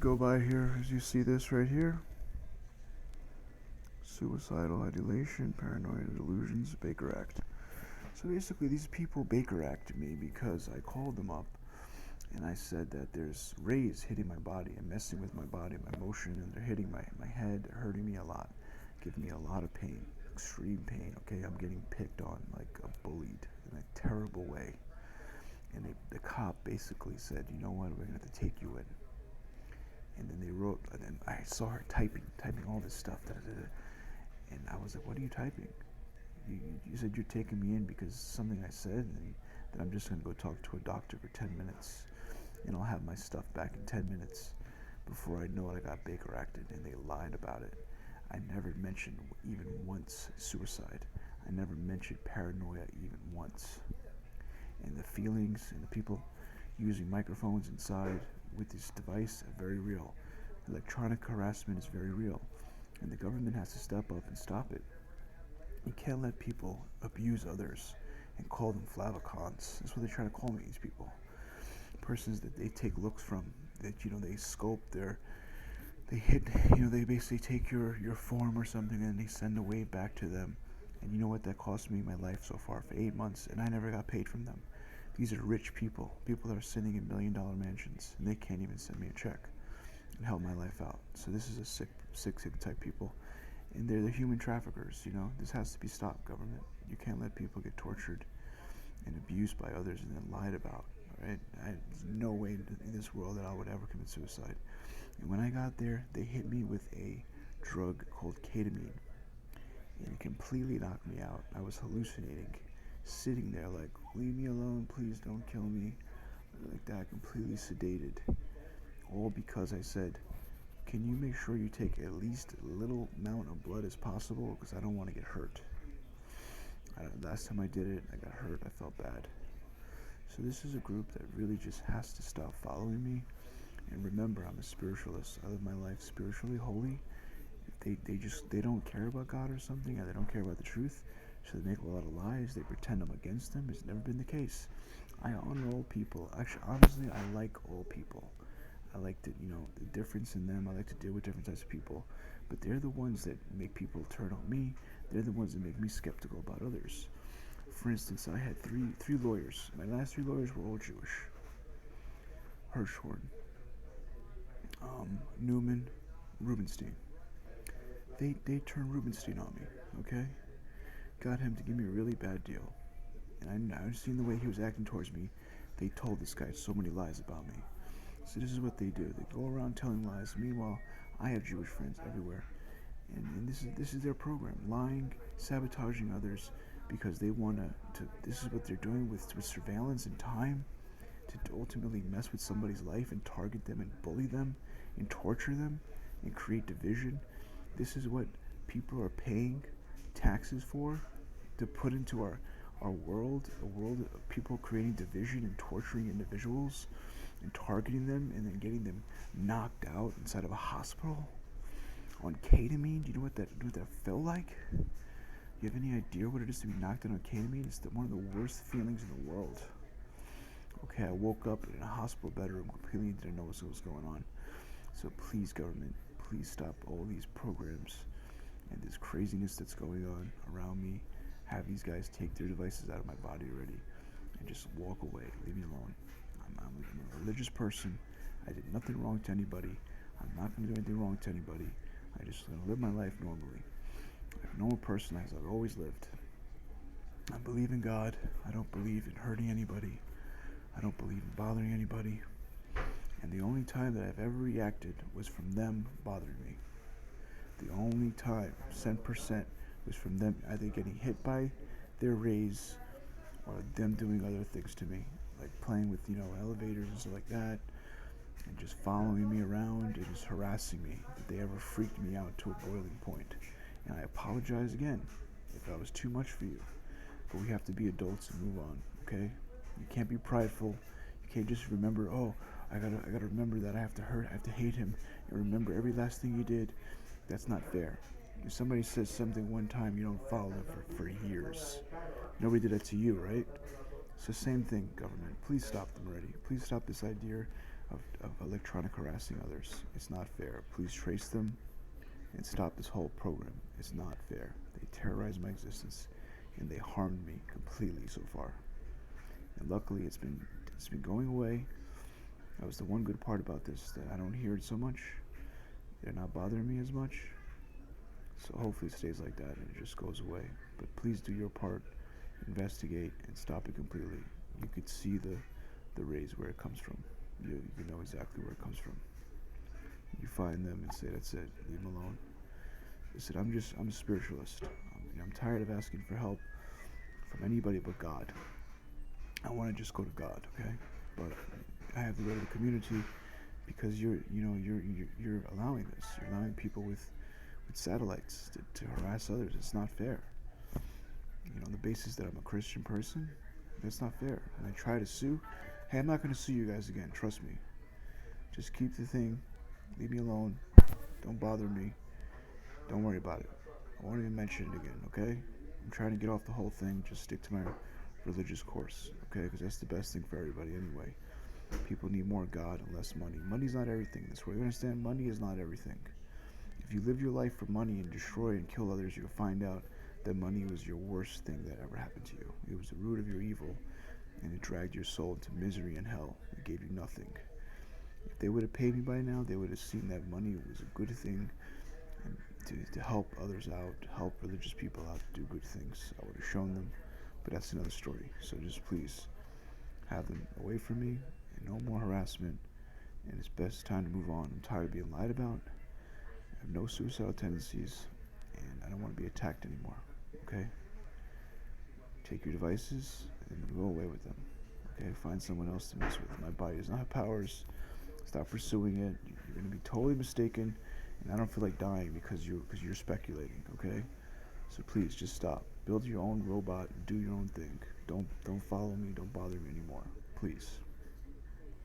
go by here as you see this right here. Suicidal ideation, paranoia delusions, Baker Act. So basically these people Baker Acted me because I called them up and I said that there's rays hitting my body and messing with my body, my motion, and they're hitting my head, hurting me a lot, giving me a lot of pain, extreme pain, okay? I'm getting picked on like a bullied in a terrible way. And the cop basically said, you know what, we're going to have to take you in. And then they wrote, and then I saw her typing all this stuff, and I was like, what are you typing? You said you're taking me in because something I said, and that I'm just going to go talk to a doctor for 10 minutes, and I'll have my stuff back in 10 minutes. Before I know it, I got Baker Acted, and they lied about it. I never mentioned even once suicide. I never mentioned paranoia even once. And the feelings and the people using microphones inside with this device are very real. Electronic harassment is very real, and the government has to step up and stop it. You can't let people abuse others and call them flavicons. That's what they're trying to call me, these people. Persons that they take looks from, that, they sculpt they hit, they basically take your form or something and they send a wave back to them. And you know what that cost me my life so far for 8 months, and I never got paid from them. These are rich people that are sitting in $1 million mansions, and they can't even send me a check and help my life out. So this is a sick type people. And they're the human traffickers, This has to be stopped, government. You can't let people get tortured and abused by others and then lied about, right? There's no way in this world that I would ever commit suicide. And when I got there, they hit me with a drug called ketamine. And it completely knocked me out. I was hallucinating, sitting there like, leave me alone, please don't kill me. Like that, completely sedated. All because I said, can you make sure you take at least a little amount of blood as possible, because I don't want to get hurt. Last time I did it, I got hurt. I felt bad. So this is a group that really just has to stop following me. And remember, I'm a spiritualist. I live my life spiritually holy. They don't care about God or something, and they don't care about the truth. So they make a lot of lies. They pretend I'm against them. It's never been the case. I honor all people. Actually, honestly, I like all people. I like the difference in them. I like to deal with different types of people. But they're the ones that make people turn on me. They're the ones that make me skeptical about others. For instance, I had three lawyers. My last 3 lawyers were all Jewish. Hirschhorn, Newman, Rubenstein. They turned Rubenstein on me, okay? Got him to give me a really bad deal. And I seen the way he was acting towards me. They told this guy so many lies about me. So this is what they do. They go around telling lies. Meanwhile, I have Jewish friends everywhere. And this is their program. Lying, sabotaging others because they want to this is what they're doing with surveillance and time to ultimately mess with somebody's life and target them and bully them and torture them and create division. This is what people are paying taxes for, to put into our world, a world of people creating division and torturing individuals and targeting them and then getting them knocked out inside of a hospital on ketamine. Do you know what that felt like? You have any idea what it is to be knocked out on ketamine? It's one of the worst feelings in the world. Okay, I woke up in a hospital bedroom, completely didn't know what was going on. So please, government, please stop all these programs and this craziness that's going on around me. Have these guys take their devices out of my body already and just walk away. Leave me alone. I'm a religious person. I did nothing wrong to anybody. I'm not going to do anything wrong to anybody. I just going to live my life normally. Like a normal person as I've always lived. I believe in God. I don't believe in hurting anybody. I don't believe in bothering anybody. And the only time that I've ever reacted was from them bothering me. The only time, 10%, was from them either getting hit by their rays or them doing other things to me, like playing with, elevators and stuff like that, and just following me around and just harassing me. That they ever freaked me out to a boiling point. And I apologize again if I was too much for you. But we have to be adults and move on, okay? You can't be prideful. You can't just remember, I gotta remember that I have to hate him and remember every last thing he did. That's not fair. If somebody says something one time, you don't follow them for years. Nobody did that to you, right? So same thing, government. Please stop them already. Please stop this idea of electronic harassing others. It's not fair. Please trace them and stop this whole program. It's not fair. They terrorized my existence and they harmed me completely so far. And luckily it's been going away. That was the one good part about this, that I don't hear it so much. They're not bothering me as much. So hopefully it stays like that and it just goes away. But please do your part, investigate, and stop it completely. You could see the rays where it comes from. You know exactly where it comes from. You find them and say, that's it, leave them alone. I said, I'm a spiritualist. I'm tired of asking for help from anybody but God. I want to just go to God, okay? But I have to go to the community because you're allowing this. You're allowing people with satellites to harass others. It's not fair. On the basis that I'm a Christian person, that's not fair. And I try to sue. Hey, I'm not going to sue you guys again. Trust me. Just keep the thing. Leave me alone. Don't bother me. Don't worry about it. I won't even mention it again, okay? I'm trying to get off the whole thing. Just stick to my religious course, okay? Because that's the best thing for everybody anyway. People need more God and less money. Money's not everything. That's where you understand. Money is not everything. If you live your life for money and destroy and kill others, you'll find out that money was your worst thing that ever happened to you. It was the root of your evil, and it dragged your soul into misery and hell. It gave you nothing. If they would have paid me by now, they would have seen that money was a good thing, and to help others out, to help religious people out, to do good things. I would have shown them, but that's another story. So just please have them away from me, and no more harassment, and it's best time to move on. I'm tired of being lied about. I have no suicidal tendencies, and I don't want to be attacked anymore, okay? Take your devices and go away with them, okay? Find someone else to mess with. My body does not have powers. Stop pursuing it. You're going to be totally mistaken, and I don't feel like dying because you're speculating, okay? So please, just stop. Build your own robot and do your own thing. Don't follow me. Don't bother me anymore, please.